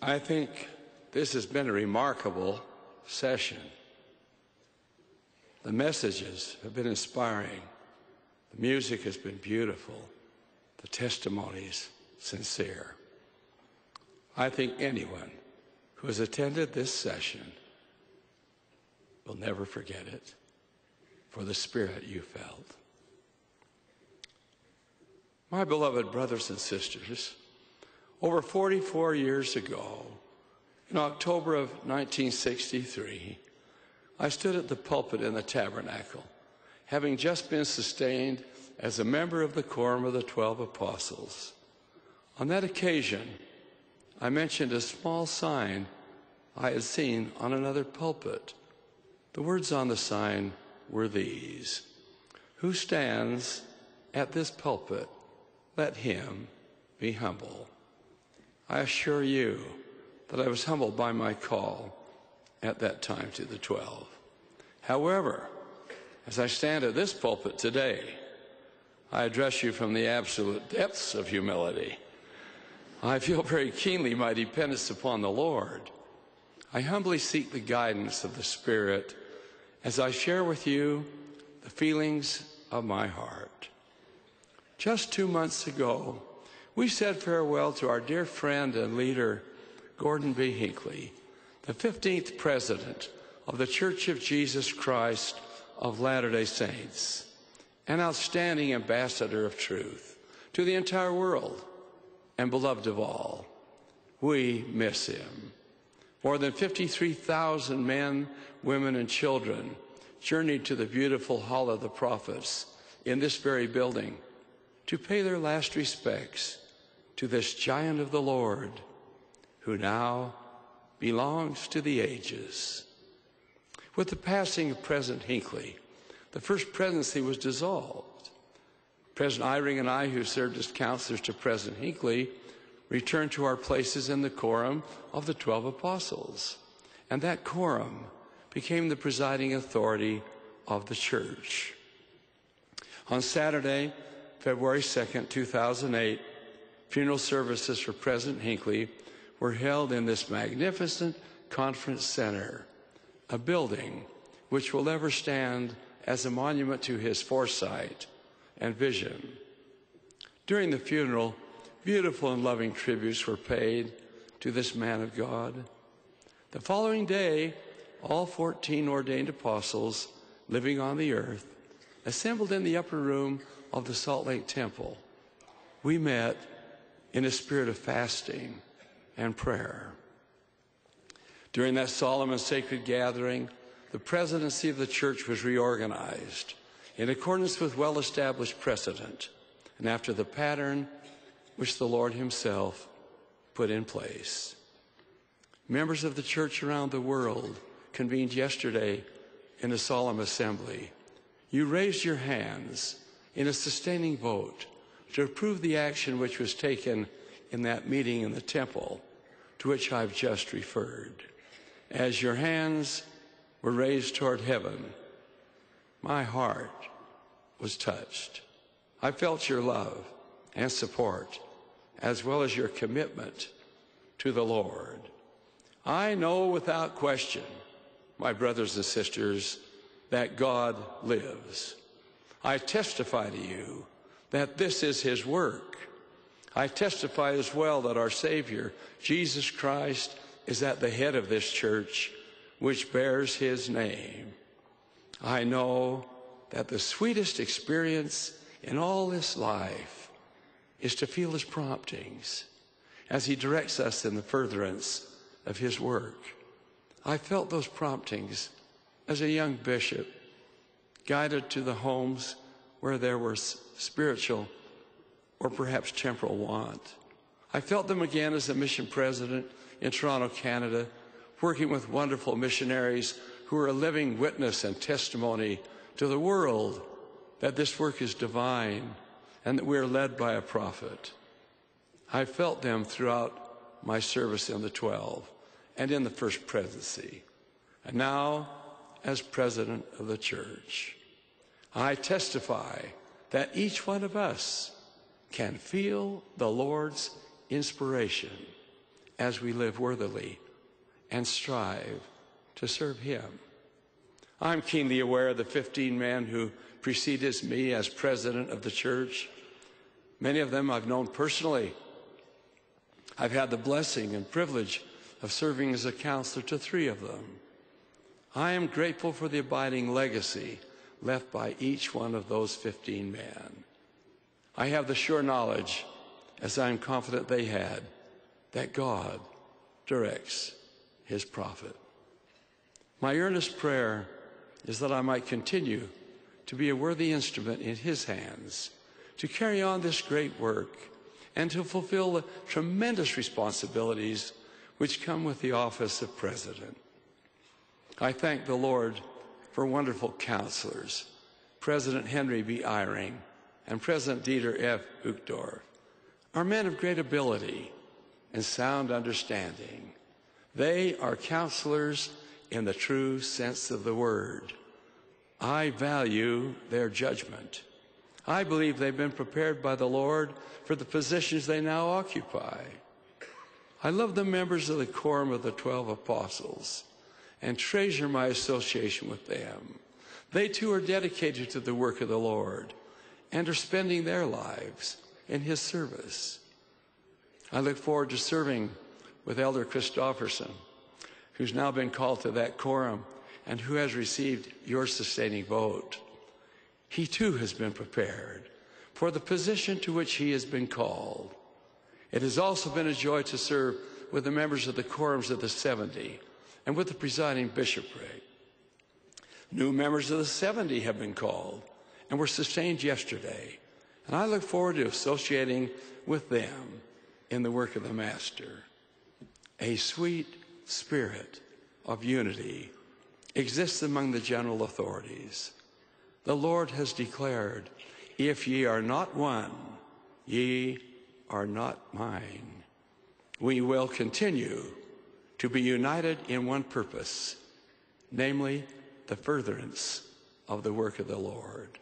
I think this has been a remarkable session. The messages have been inspiring. The music has been beautiful. The testimonies sincere. I think anyone who has attended this session will never forget it for the spirit you felt. My beloved brothers and sisters, over 44 years ago, in October of 1963, I stood at the pulpit in the tabernacle, having just been sustained as a member of the Quorum of the 12 Apostles. On that occasion, I mentioned a small sign I had seen on another pulpit. The words on the sign were these: "Who stands at this pulpit, let him be humble." I assure you that I was humbled by my call at that time to the 12. However, as I stand at this pulpit today, I address you from the absolute depths of humility. I feel very keenly my dependence upon the Lord. I humbly seek the guidance of the Spirit as I share with you the feelings of my heart. Just 2 months ago, we said farewell to our dear friend and leader, Gordon B. Hinckley, the 15th president of the Church of Jesus Christ of Latter-day Saints, an outstanding ambassador of truth to the entire world and beloved of all. We miss him. More than 53,000 men, women, and children journeyed to the beautiful Hall of the Prophets in this very building to pay their last respects to this giant of the Lord, who now belongs to the ages. With the passing of President Hinckley, the first presidency was dissolved. President Eyring and I, who served as counselors to President Hinckley, returned to our places in the Quorum of the 12 Apostles, and that quorum became the presiding authority of the church. On Saturday, February 2nd, 2008, funeral services for President Hinckley were held in this magnificent conference center, a building which will ever stand as a monument to his foresight and vision. During the funeral, beautiful and loving tributes were paid to this man of God. The following day, all 14 ordained apostles living on the earth assembled in the upper room of the Salt Lake Temple. We met in a spirit of fasting and prayer. During that solemn and sacred gathering, the presidency of the church was reorganized in accordance with well-established precedent and after the pattern which the Lord himself put in place. Members of the church around the world convened yesterday in a solemn assembly. You raised your hands in a sustaining vote to approve the action which was taken in that meeting in the temple to which I've just referred. As your hands were raised toward heaven, my heart was touched. I felt your love and support, as well as your commitment to the Lord. I know without question, my brothers and sisters, that God lives. I testify to you that this is his work. I testify as well that our Savior, Jesus Christ, is at the head of this church, which bears his name. I know that the sweetest experience in all this life is to feel his promptings as he directs us in the furtherance of his work. I felt those promptings as a young bishop, guided to the homes where there was spiritual or perhaps temporal want. I felt them again as a mission president in Toronto, Canada, working with wonderful missionaries who are a living witness and testimony to the world that this work is divine and that we are led by a prophet. I felt them throughout my service in the 12 and in the first presidency, and now as president of the church. I testify that each one of us can feel the Lord's inspiration as we live worthily and strive to serve him. I'm keenly aware of the 15 men who preceded me as president of the church. Many of them I've known personally. I've had the blessing and privilege of serving as a counselor to 3 of them. I am grateful for the abiding legacy left by each one of those 15 men. I have the sure knowledge, as I am confident they had, that God directs his prophet. My earnest prayer is that I might continue to be a worthy instrument in his hands, to carry on this great work, and to fulfill the tremendous responsibilities which come with the office of president. I thank the Lord for wonderful counselors, President Henry B. Eyring and President Dieter F. Uchtdorf, are men of great ability and sound understanding. They are counselors in the true sense of the word. I value their judgment. I believe they've been prepared by the Lord for the positions they now occupy. I love the members of the Quorum of the 12 Apostles and treasure my association with them. They too are dedicated to the work of the Lord and are spending their lives in his service. I look forward to serving with Elder Christofferson, who's now been called to that quorum and who has received your sustaining vote. He too has been prepared for the position to which he has been called. It has also been a joy to serve with the members of the quorums of the 70 and with the presiding bishopric. New members of the 70 have been called and were sustained yesterday, and I look forward to associating with them in the work of the Master. A sweet spirit of unity exists among the general authorities. The Lord has declared, "If ye are not one, ye are not mine." We will continue to be united in one purpose, namely the furtherance of the work of the Lord.